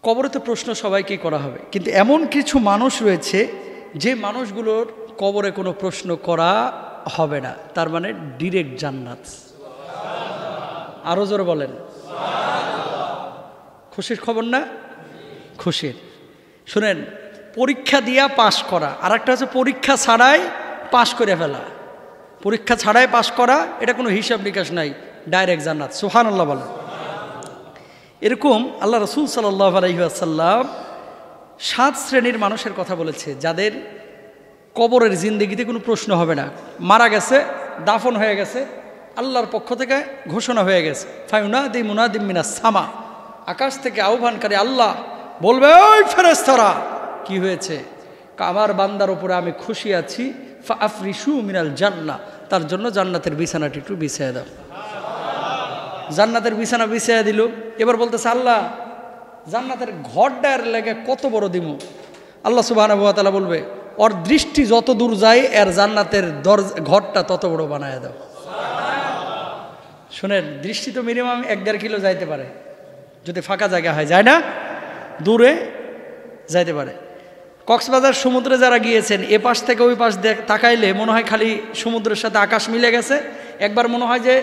কবরে তো প্রশ্ন সবাইকেই করা হবে, কিন্তু এমন কিছু মানুষ রয়েছে যে মানুষগুলোর কবরে কোনো প্রশ্ন করা হবে না, তার মানে ডিরেক্ট জান্নাত। আরো জোরে বলেন খুশির খবর না? খুশির। শুনেন, পরীক্ষা দিয়া পাশ করা আর একটা হচ্ছে পরীক্ষা ছাড়াই পাশ করে ফেলা। পরীক্ষা ছাড়াই পাশ করা, এটা কোনো হিসাব নিকাশ নাই, ডাইরেক্ট জান্নাত। সুবহানাল্লাহ বলেন। এরকম আল্লাহ রাসূল সাল্লাল্লাহু আলাইহি ওয়াসাল্লাম 7 শ্রেণীর মানুষের কথা বলেছে যাদের কবরের জিন্দেগিতে কোনো প্রশ্ন হবে না। মারা গেছে, দাফন হয়ে গেছে, আল্লাহর পক্ষ থেকে ঘোষণা হয়ে গেছে, ফায়ুনাদি মুনাদিম মিনাস সামা, আকাশ থেকে আহ্বানকারী আল্লাহ বলবে, ওই ফেরেশতারা কি হয়েছে? আমার বান্দার উপরে আমি খুশি আছি, ফাআফরিশু মিনাল জান্নাহ, তার জন্য জান্নাতের বিছানাটি একটু বিছিয়ে দাও। জান্নাতের বিছানা বিছিয়ে দিল। এবার বলতেছে, আল্লাহ জান্নাতের ঘরটার লেগে কত বড় দিমু? আল্লাহ সুবহানাহু ওয়া তাআলা বলবে, ওর দৃষ্টি যত দূর যায় এর জান্নাতের ঘরটা তত বড় বানায় দাও। শুনেন, দৃষ্টি তো মিনিমাম 1-1.5 কিলো যাইতে পারে যদি ফাঁকা জায়গা হয়, যায় না? দূরে যাইতে পারে। কক্সবাজার সমুদ্রে যারা গিয়েছেন, এ পাশ থেকে ওই পাশ তাকাইলে মনে হয় খালি সমুদ্রের সাথে আকাশ মিলে গেছে। একবার মনে হয় যে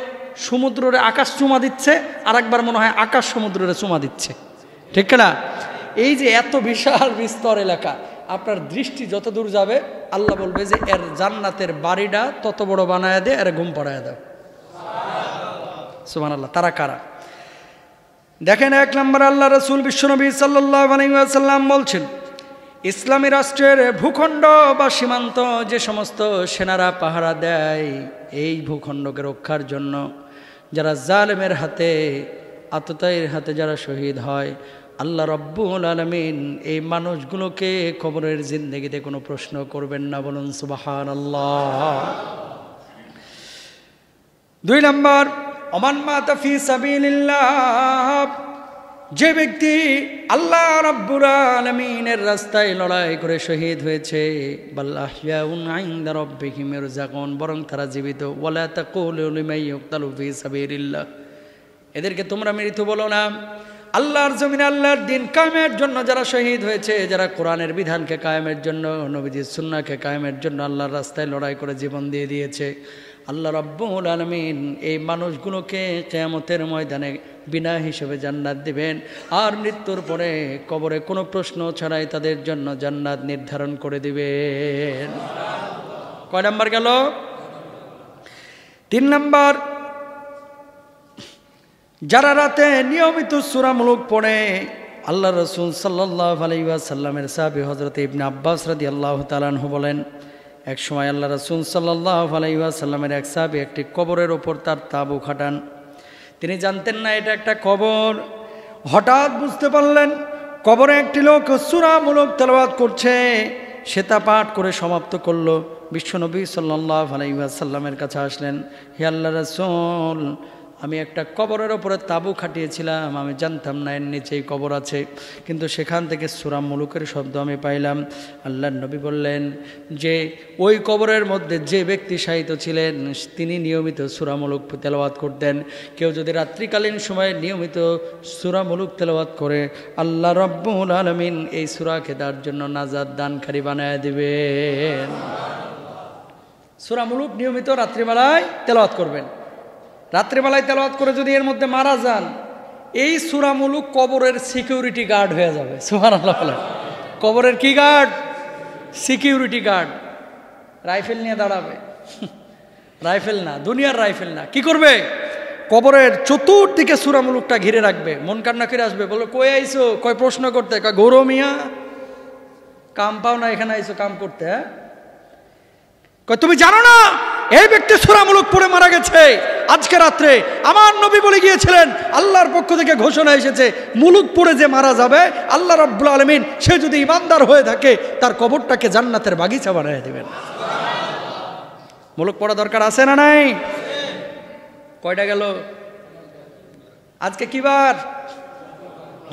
সমুদ্রের আকাশ চুমা দিচ্ছে, আর একবার মনে হয় আকাশ সমুদ্রের চুমা দিচ্ছে, ঠিক না? এই যে এত বিশাল বিস্তর এলাকা, আপনার দৃষ্টি যত দূর যাবে আল্লাহ বলবে যে এর জান্নাতের বাড়িটা তত বড় বানায় দে, এর ঘুম পাড়ায় দাও। সুবহানাল্লাহ। তারা কারা? দেখেন, 1 নম্বর আল্লাহ রাসূল বিশ্বনবী সাল্লাল্লাহু আলাইহি ওয়াসাল্লাম বলছেন, ইসলামী রাষ্ট্রের ভূখণ্ড বা সীমান্ত যে সমস্ত সেনারা পাহারা দেয়, এই ভূখণ্ডকে রক্ষার জন্য যারা জালেমের হাতে, আততায়ীর হাতে যারা শহীদ হয়, আল্লাহ রাব্বুল আলামিন এই মানুষগুলোকে কবরের জিন্দেগিতে কোনো প্রশ্ন করবেন না। বলুন সুবহানাল্লাহ। 2 নম্বর, ওমান মাতা ফি সাবিলিল্লাহ, যে ব্যক্তি আল্লাহ রাব্বুল আলামিনের রাস্তায় লড়াই করে শহীদ হয়েছে, বাল আহইয়াউন ইনদা রাব্বিহিম ইরযাকুন, বরং তারা জীবিত। ওয়ালা তাকুলু লিমান ইউকতালু ফি সাবিলিল্লাহ, এদেরকে তোমরা মৃত বলো না। আল্লাহর জমিনে আল্লাহর দিন কায়েমের জন্য যারা শহীদ হয়েছে, যারা কোরআনের বিধানকে কায়েমের জন্য, নবীজির সুন্নাহকে কায়েমের জন্য আল্লাহর রাস্তায় লড়াই করে জীবন দিয়ে দিয়েছে, আল্লাহ রাব্বুল আলামিন এই মানুষগুলোকে কিয়ামতের ময়দানে বিনা হিসেবে জান্নাত দিবেন। আর মৃত্যুর পরে কবরে কোনো প্রশ্ন ছাড়াই তাদের জন্য জান্নাত নির্ধারণ করে দিবেন। কয় নাম্বার গেল? 3 নাম্বার, যারা রাতে নিয়মিত সূরা মুলক পড়ে। আল্লাহ রাসূল সাল্লাল্লাহু আলাইহি ওয়াসাল্লামের সাহাবী হযরত ইবনে আব্বাস রাদিয়াল্লাহু তাআলা আনহু বলেন, এক সময় আল্লাহ রাসূল সাল্লাল্লাহু আলাইহি ওয়াসাল্লামের এক সাহাবী একটি কবরের ওপর তার তাঁবু খাটান। তিনি জানতেন না এটা একটা কবর। হঠাৎ বুঝতে পারলেন কবরে একটি লোক সূরা মুলক তেলাওয়াত করছে। সে তা পাঠ করে সমাপ্ত করল। বিশ্বনবী সাল্লাল্লাহু আলাইহি ওয়াসাল্লামের কাছে আসলেন, হে আল্লাহর রাসূল, আমি একটা কবরের ওপরে তাঁবু খাটিয়েছিলাম, আমি জানতাম না এর নিচেই কবর আছে, কিন্তু সেখান থেকে সূরা মুলুকের শব্দ আমি পাইলাম। আল্লাহর নবী বললেন যে ওই কবরের মধ্যে যে ব্যক্তি শায়িত ছিলেন তিনি নিয়মিত সূরা মুলুক তেলাওয়াত করতেন। কেউ যদি রাত্রিকালীন সময়ে নিয়মিত সূরা মুলুক তেলাওয়াত করে, আল্লাহ রাব্বুল আলামিন এই সূরাকে তার জন্য নাজাত দানকারী বানায় দিবেন। সূরা মুলুক নিয়মিত রাত্রিবেলায় তেলাওয়াত করবেন। রাত্রিবেলায় তেলাওয়াত করে যদি এর মধ্যে মারা যান, এই সূরা মুলুক কবরের সিকিউরিটি গার্ড হয়ে যাবে। সুবহানাল্লাহ। কবরের কি গার্ড? Security guard. রাইফেল নিয়ে দাঁড়াবে। রাইফেল না, দুনিয়ার রাইফেল না। কি করবে? কবরের চতুর্দিকে সূরা মুলুকটা ঘিরে রাখবে। মন কান্না করে আসবে, বলো কই আইছো? কয় প্রশ্ন করতে? কয় গৌরব মিয়া কাম পাও না, এখানে আইছো কাম করতে? হ্যাঁ, কয় তুমি জানো না এই ব্যক্তি সূরা মুলুক পড়ে মারা গেছে আজকে রাত্রে? আমার নবী বলে গিয়েছিলেন, আল্লাহর পক্ষ থেকে ঘোষণা এসেছে, মুলুক পড়ে যে মারা যাবে আল্লাহ রাব্বুল আলামিন সে যদি ঈমানদার হয়ে থাকে তার কবরটাকে জান্নাতের বাগিচা বানিয়ে দিবেন। মুলুক পড়া দরকার আছে না নাই? কয়টা গেল? আজকে কি বার?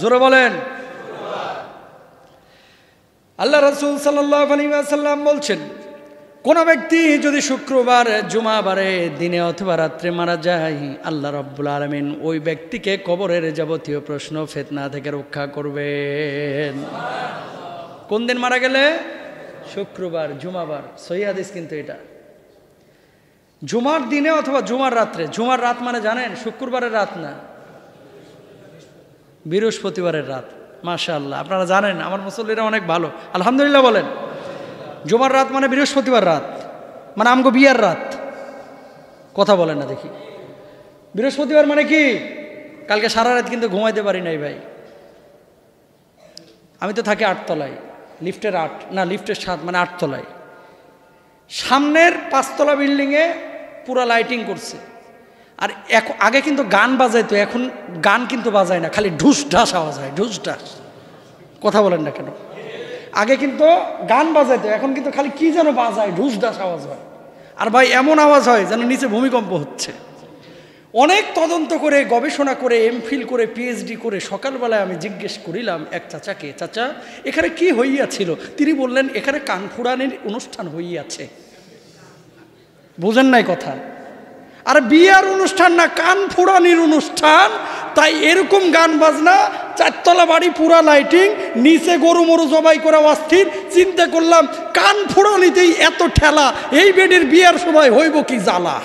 জোরে বলেন। আল্লাহ রাসূল সাল্লাল্লাহু আলাইহি ওয়াসাল্লাম বলছেন, কোনো ব্যক্তি যদি শুক্রবার জুমাবারে দিনে অথবা রাত্রে মারা যায়, আল্লাহ রাব্বুল আলামিন ওই ব্যক্তিকে কবরের যাবতীয় প্রশ্ন ফিতনা থেকে রক্ষা করবেন। কোন দিন মারা গেলে? শুক্রবার, জুমাবার। সহিহ হাদিস কিন্তু এটা। জুমার দিনে অথবা জুমার রাত্রে। জুমার রাত মানে জানেন? শুক্রবারের রাত না, বৃহস্পতিবারের রাত। মাশাআল্লাহ, আপনারা জানেন, আমার মুসল্লিরা অনেক ভালো, আলহামদুলিল্লাহ বলেন। জুমার রাত মানে বৃহস্পতিবার রাত, মানে আমগো বিয়ার রাত। কথা বলেন না দেখি। বৃহস্পতিবার মানে কি? কালকে সারা রাত কিন্তু ঘুমাইতে পারি নাই ভাই। আমি তো থাকি 8 তলায়, লিফটের 8 না লিফটের 7, মানে 8 তলায়। সামনের 5 তলা বিল্ডিংয়ে পুরো লাইটিং করছে। আর আগে কিন্তু গান বাজাইতো, এখন গান কিন্তু বাজায় না, খালি ঢুস ঢাস আওয়াজ হয়, ঢুস ঢাস। কথা বলেন না কেন? আগে কিন্তু গান বাজাইতো, এখন কিন্তু খালি কি যেন বাজায়, ঢুস ঢাস আওয়াজ হয়। আর ভাই এমন আওয়াজ হয় যেন নিচে ভূমিকম্প হচ্ছে। অনেক তদন্ত করে, গবেষণা করে, এমফিল করে, পিএইচডি করে সকালবেলায় আমি জিজ্ঞেস করিলাম এক চাচাকে, চাচা এখানে কি হইয়াছিল? তিনি বললেন এখানে কান ফুড়ানির অনুষ্ঠান হইয়াছে। বুঝেন নাই কথা? আর বিয়ার অনুষ্ঠান না, কান ফুড়ানির অনুষ্ঠান। তাই এরকম গান বাজনা, 4 তলা বাড়ি, পুরা লাইটিং, নিচে গরু মরু জবাই করা অস্থির। চিন্তা করলাম কান ফুড়ানিতেই এত ঠেলা, এই বেডের বিয়ার সময় হইব কি জ্বালা।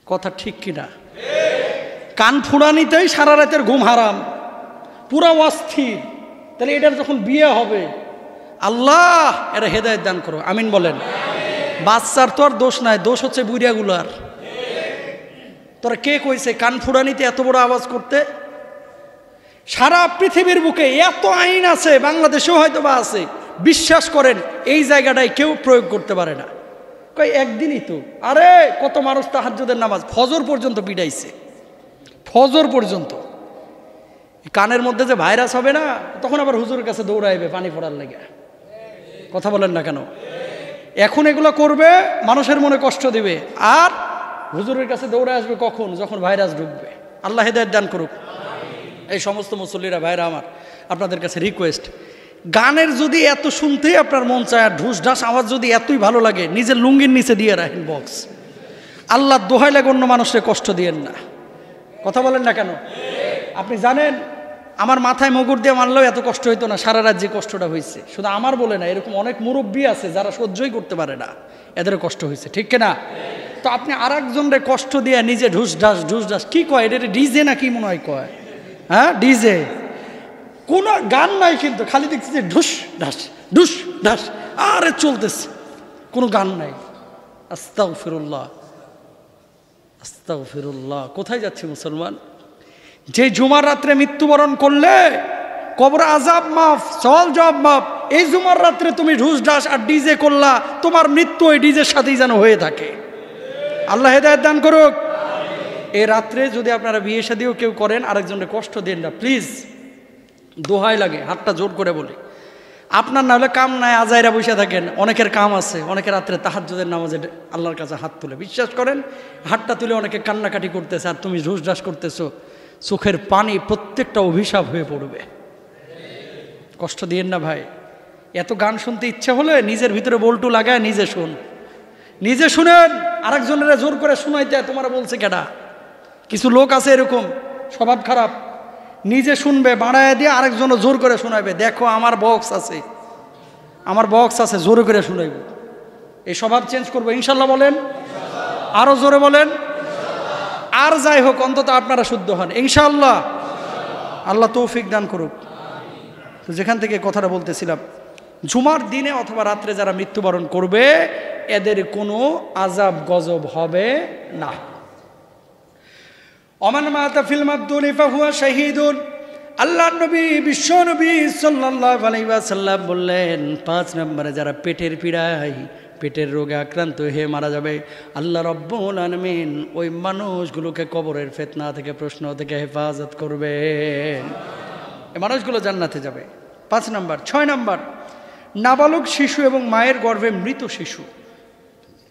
কথা ঠিক কিনা? কান ফুড়ানিতেই সারা রাতের ঘুম হারাম, পুরা অস্থির। তাহলে এটার যখন বিয়ে হবে, আল্লাহ এরা হেদায়েত দান করো, আমিন বলেন। বাচ্চার তো আর দোষ নাই, দোষ হচ্ছে বুড়িয়াগুলার। তোরা কে কইছে কান ফুড়ানিতে এত বড় আওয়াজ করতে? সারা পৃথিবীর বুকে এত আইন আছে, বাংলাদেশেও হয়তো বা আছে, বিশ্বাস করেন এই জায়গাটায় কেউ প্রয়োগ করতে পারে না। কই একদিনই তো, আরে কত মানুষ তাহাজ্জুদের নামাজ ফজর পর্যন্ত পিটাইছে, ফজর পর্যন্ত। কানের মধ্যে যে ভাইরাস হবে না, তখন আবার হুজুরের কাছে দৌড়াইবে পানি পড়ার লেগে। কথা বলেন না কেন? এখন এগুলো করবে, মানুষের মনে কষ্ট দিবে, আর হুজুরের কাছে দৌড়ে আসবে কখন? যখন ভাইরাস ঢুকবে। আল্লাহ হেদায়েত দান করুক। এই সমস্ত মুসল্লিরা, ভাইরা আমার, আপনাদের কাছে রিকোয়েস্ট, গানের যদি এত শুনতেই আপনার মন চায়, আর ঢুস ঢাস আওয়াজ যদি এতই ভালো লাগে, নিজের লুঙ্গির নিচে দিয়ে রাখেন বক্স। আল্লাহ দোহাই লাগে অন্য মানুষের কষ্ট দিয়েন না। কথা বলেন না কেন? আপনি জানেন আমার মাথায় মগুর দিয়ে মারলেও এত কষ্ট হইতো না, সারা রাত যে কষ্টটা হয়েছে। শুধু আমার বলে না, এরকম অনেক মুরব্বী আছে যারা সহ্যই করতে পারে না, এদেরও কষ্ট হয়েছে, ঠিক কিনা? তো আপনি আর একজনরে কষ্ট দিয়ে নিজে ঢুস ঢাস কি কয়? এটা ডিজে না কি মনে হয় কয়? হ্যাঁ ডিজে। কোনো গান নাই কিন্তু, খালি দেখছি যে ঢুস ঢাস আরে চলতেছে, কোনো গান নাই। আস্তাগফিরুল্লাহ, আস্তাগফিরুল্লাহ। কোথায় যাচ্ছে মুসলমান? যে জুমার রাত্রে মৃত্যুবরণ করলে কবর আযাব মাফ, সওয়াল জবাব মাফ। এই জুমার রাত্রে তুমি ঢুস ঢাস আর ডিজে করলা, তোমার মৃত্যু ওই ডিজের সাথেই যেন হয়ে থাকে। আল্লাহ হেদায়েত দান করুক। এই রাত্রে যদি আপনারা বিয়ে শাদীও কেউ করেন, আরেকজনের কষ্ট দেন না প্লিজ, দোহাই লাগে, হাতটা জোর করে বলি। আপনার না হলে কাম নাই, আজাইরা বসে থাকেন। অনেকের কাম আছে, অনেকে রাত্রে তাহাজ্জুদের নামাজে আল্লাহর কাছে হাত তুলে, বিশ্বাস করেন হাতটা তুলে অনেকে কান্নাকাটি করতেছে, আর তুমি ঢুস ঢাস করতেছো, চোখের পানি প্রত্যেকটা অভিশাপ হয়ে পড়বে। কষ্ট দিয়েন না ভাই। এত গান শুনতে ইচ্ছা হলে নিজের ভিতরে বল্টু লাগায় নিজে শুনেন। আরেকজনের জোর করে শুনাইতে তোমার বলছে কেডা? কিছু লোক আছে এরকম, স্বভাব খারাপ, নিজে শুনবে বাড়ায় দিয়ে আরেকজনও জোর করে শোনাইবে। দেখো আমার বক্স আছে, জোর করে শুনাইব। এই স্বভাব চেঞ্জ করবো ইনশাল্লাহ বলেন, আরো জোরে বলেন। আর যাই হোক, অন্তত আপনারা শুদ্ধ হন ইনশাআল্লাহ। আল্লাহ তৌফিক দান করুক। তো যেখান থেকে কথাটা বলতেছিলাম, জুমার দিনে অথবা রাত্রে যারা মৃত্যুবরণ করবে, এদের কোনো আযাব গজব হবে না। ওমান মাতা ফিল মাবদুনি ফাহুয়া শাহীদুন। আল্লাহর নবী, বিশ্ব নবী সাল্লাল্লাহু আলাইহি ওয়াসাল্লাম বললেন, 5 নম্বরে যারা পেটের পীড়ায়, পেটের রোগে আক্রান্ত হয়ে মারা যাবে, আল্লাহ রাব্বুল আলামিন ওই মানুষগুলোকে কবরের ফিতনা থেকে, প্রশ্ন থেকে হেফাজত করবেন। এই মানুষগুলো জান্নাতে যাবে। 5 নম্বর। 6 নম্বর, নাবালক শিশু এবং মায়ের গর্ভে মৃত শিশু,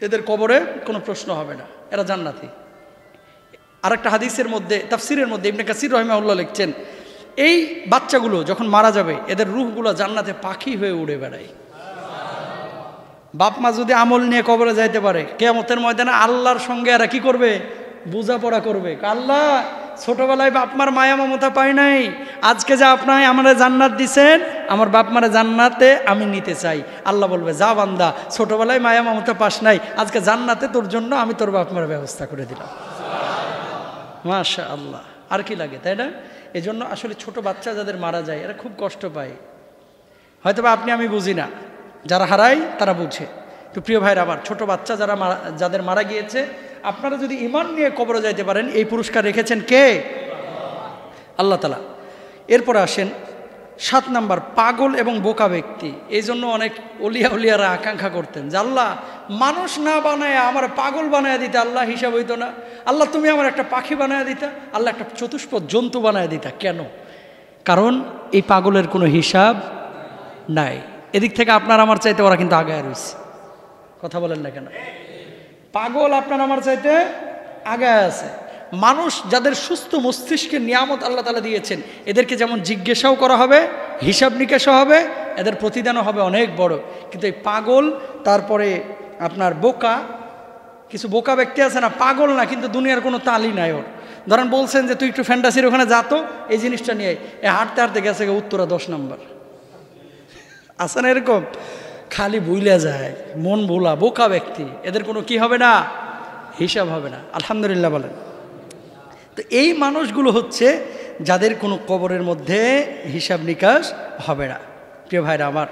এদের কবরে কোনো প্রশ্ন হবে না, এরা জান্নাতি। আরেকটা হাদিসের মধ্যে, তাফসিরের মধ্যে ইবনে কাসির রাহিমাহুল্লাহ লিখছেন, এই বাচ্চাগুলো যখন মারা যাবে এদের রূহগুলো জান্নাতে পাখি হয়ে উড়ে বেড়ায়। বাপ মা যদি আমল নিয়ে কবরে যাইতে পারে, কিয়ামতের ময়দানে আল্লাহর সঙ্গে এরা কি করবে? বোঝাপড়া করবে। আল্লাহ, ছোটবেলায় বাপ মার মায়া মমতা পাই নাই, আজকে যা আপনার আমাদের জান্নাত দিছেন, আমার বাপ মারে জান্নাতে আমি নিতে চাই। আল্লাহ বলবে, যা বান্দা, ছোটবেলায় মায়া মমতা পাস নাই, আজকে জান্নাতে তোর জন্য আমি তোর বাপ মার ব্যবস্থা করে দিলাম। মাশাআল্লাহ, আর কি লাগে, তাই না? এই জন্য আসলে ছোট বাচ্চা যাদের মারা যায় এরা খুব কষ্ট পায়। হয়তো বা আপনি আমি বুঝি না, যারা হারায় তারা বুঝে। তো প্রিয় ভাইরা আমার, ছোট বাচ্চা যাদের মারা গিয়েছে, আপনারা যদি ঈমান নিয়ে কবরে যাইতে পারেন, এই পুরস্কার রেখেছেন কে? আল্লাহ তাআলা। এরপরে আসেন 7 নাম্বার, পাগল এবং বোকা ব্যক্তি। এই জন্য অনেক ওলিয়ারা আকাঙ্ক্ষা করতেন যে আল্লাহ, মানুষ না বানায় আমার পাগল বানায় দিতে, আল্লাহ হিসাব হইতো না। আল্লাহ, তুমি আমার একটা পাখি বানায় দিতা, আল্লাহ একটা চতুষ্পদ জন্তু বানায় দিতা। কেন? কারণ এই পাগলের কোনো হিসাব নাই। এদিক থেকে আপনার আমার চাইতে ওরা কিন্তু আগায় রয়েছে। কথা বলেন না কেন? পাগল আপনার আমার চাইতে আগায় আছে। মানুষ যাদের সুস্থ মস্তিষ্কের নিয়ামত আল্লাহ তাআলা দিয়েছেন, এদেরকে যেমন জিজ্ঞাসাও করা হবে, হিসাব নিকাশও হবে, এদের প্রতিদানও হবে অনেক বড়। কিন্তু এই পাগল, তারপরে আপনার বোকা, কিছু বোকা ব্যক্তি আছে না, পাগল না কিন্তু দুনিয়ার কোনো তালই নাই ওর। ধরেন বলছেন যে তুই একটু ফ্যান্টাসির ওখানে যাতো, এই জিনিসটা নিয়ে হাঁটতে হাঁটতে গেছে উত্তরা 10 নম্বর। আছে না এরকম? খালি ভুলে যায়, মন ভোলা বোকা ব্যক্তি, এদের কোনো কি হবে না? হিসাব হবে না। আলহামদুলিল্লাহ বলেন। তো এই মানুষগুলো হচ্ছে যাদের কোনো কবরের মধ্যে হিসাব নিকাশ হবে না। প্রিয় ভাইরা আমার,